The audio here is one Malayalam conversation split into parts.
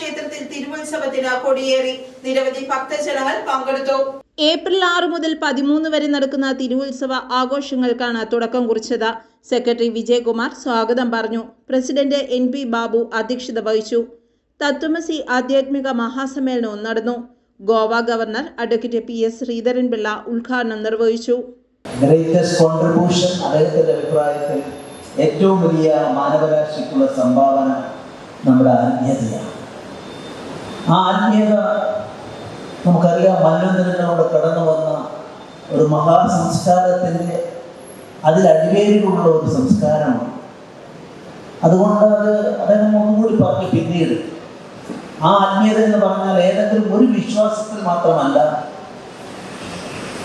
ക്ഷേത്രത്തിൽ തിരുവുത്സവത്തിന് കൊടിയേറി. നിരവധി ഭക്തജനങ്ങൾ പങ്കെടുത്തു. ഏപ്രിൽ 6 മുതൽ 13 വരെ നടക്കുന്ന തിരുവുത്സവ ആഘോഷങ്ങൾക്കാണ് തുടക്കം കുറിച്ചത്. സെക്രട്ടറി വിജയകുമാർ സ്വാഗതം പറഞ്ഞു. പ്രസിഡന്റ് NP ബാബു അധ്യക്ഷത വഹിച്ചു. തത്വമസി ആധ്യാത്മിക മഹാസമ്മേളനവും നടന്നു. Goa governor advocate PS Sreedharan Pillai ഉദ്ഘാടനം നിർവഹിച്ചു. ഏറ്റവും വലിയ മാനവരാശിക്കുള്ള സംഭാവന നമ്മുടെ ആത്മീയതയാണ്. ആ ആത്മീയത നമുക്കറിയാം, മന്വന്തരങ്ങളോട് കടന്നു വന്ന ഒരു മഹാസംസ്കാരത്തിൻ്റെ അതിലടിവേരിലുള്ള ഒരു സംസ്കാരമാണ്. അതുകൊണ്ട് അദ്ദേഹം ഒന്നുകൂടി പറഞ്ഞ് പിന്നീട് ആ ആത്മീയത എന്ന് പറഞ്ഞാൽ ഏതെങ്കിലും ഒരു വിശ്വാസത്തിൽ മാത്രമല്ല,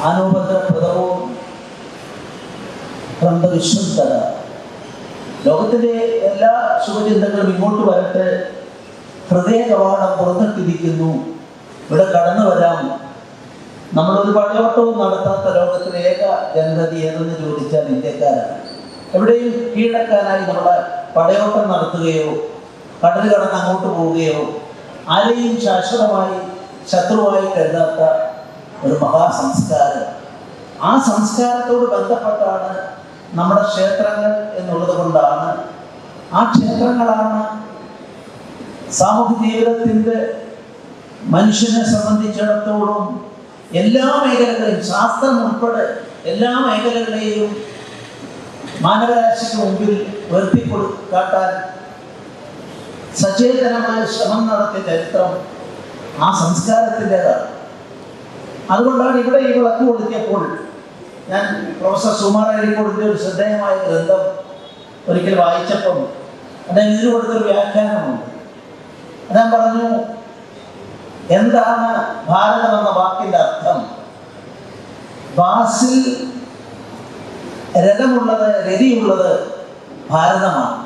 ആനോപദ്രപ്രദവും വിശ്വസ്തത, ലോകത്തിലെ എല്ലാ ശുഭചിന്തകളും ഇങ്ങോട്ട് വരട്ടെ, ഹൃദയ കവാടം പുറത്തിട്ടിരിക്കുന്നു, ഇവിടെ കടന്നു വരാം. നമ്മളൊരു പടയോട്ടവും നടത്താത്ത ലോകത്തിലെ ഏക ജനതതി ഏതെന്ന് ചോദിച്ചാൽ ഇന്ത്യക്കാരാണ്. എവിടെയും കീഴടക്കാനായി നമ്മുടെ പടയോട്ടം നടത്തുകയോ കടൽ കടന്ന് അങ്ങോട്ട് പോവുകയോ ആരെയും ശാശ്വതമായി ശത്രുവായി കരുതാത്ത ഒരു മഹാസംസ്കാരം. ആ സംസ്കാരത്തോട് ബന്ധപ്പെട്ടാണ് നമ്മുടെ ക്ഷേത്രങ്ങൾ എന്നുള്ളത് കൊണ്ടാണ് ആ ക്ഷേത്രങ്ങളാണ് സാമൂഹ്യ ജീവിതത്തിൻ്റെ മനുഷ്യനെ സംബന്ധിച്ചിടത്തോളം എല്ലാ മേഖലകളെയും, ശാസ്ത്രം ഉൾപ്പെടെ എല്ലാ മേഖലകളെയും മാനവരാശിക്ക് മുമ്പിൽ കാട്ടാൻ സചേതനമായ ശ്രമം നടത്തിയ ചരിത്രം ആ സംസ്കാരത്തിൻ്റെതാണ്. അതുകൊണ്ടാണ് ഇവിടെ ഈ വിളക്ക് കൊളുത്തിയപ്പോൾ ഞാൻ പ്രൊഫസർ സുമാർ അഴീക്കോടിൻ്റെ ഒരു ശ്രദ്ധേയമായ ഗ്രന്ഥം ഒരിക്കൽ വായിച്ചപ്പം അദ്ദേഹം ഇതിന് കൊടുത്തൊരു വ്യാഖ്യാനമുണ്ട്. അദ്ദേഹം പറഞ്ഞു, എന്താണ് ഭാരതം എന്ന വാക്കിൻ്റെ അർത്ഥം? ബാസിൽ രഥമുള്ളത്, രതിയുള്ളത് ഭാരതമാണ്.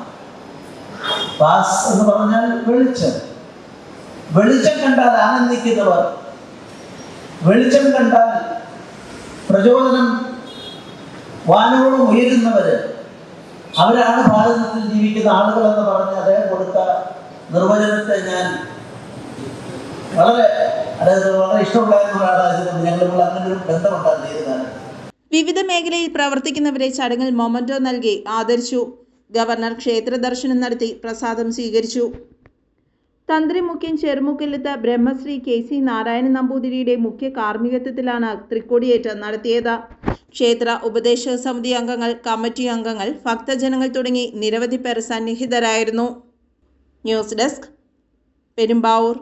ബാസ് എന്ന് പറഞ്ഞാൽ വെളിച്ചം. വെളിച്ചം കണ്ടാൽ ആനന്ദിക്കുന്നവർ, വെളിച്ചം കണ്ടാൽ പ്രചോദനം വാനോളം ഉയരുന്നവര്, അവരാണ് ഭാരതത്തിൽ ജീവിക്കുന്ന ആളുകൾ എന്ന് പറഞ്ഞ് അദ്ദേഹം കൊടുത്ത നിർവചനത്തെ ഞാൻ വളരെ ഇഷ്ടമുണ്ടായിരുന്ന ഒരാളായതുകൊണ്ട് ഞങ്ങൾ അങ്ങനെ ഒരു ബന്ധമുണ്ടായിരുന്നു. വിവിധ മേഖലയിൽ പ്രവർത്തിക്കുന്നവരെ ചടങ്ങിൽ മൊമന്റോ നൽകി ആദരിച്ചു. ഗവർണർ ക്ഷേത്ര ദർശനം നടത്തി പ്രസാദം സ്വീകരിച്ചു. തന്ത്രി മുഖ്യൻ ചെറുമുക്കിലത്ത് ബ്രഹ്മശ്രീ KC നാരായണ നമ്പൂതിരിയുടെ മുഖ്യ കാർമ്മികത്വത്തിലാണ് തൃക്കൊടിയേറ്റ് നടത്തിയത്. ക്ഷേത്ര ഉപദേശക സമിതി അംഗങ്ങൾ, കമ്മിറ്റി അംഗങ്ങൾ, ഭക്തജനങ്ങൾ തുടങ്ങി നിരവധി പേർ സന്നിഹിതരായിരുന്നു. News desk, Perumbavoor.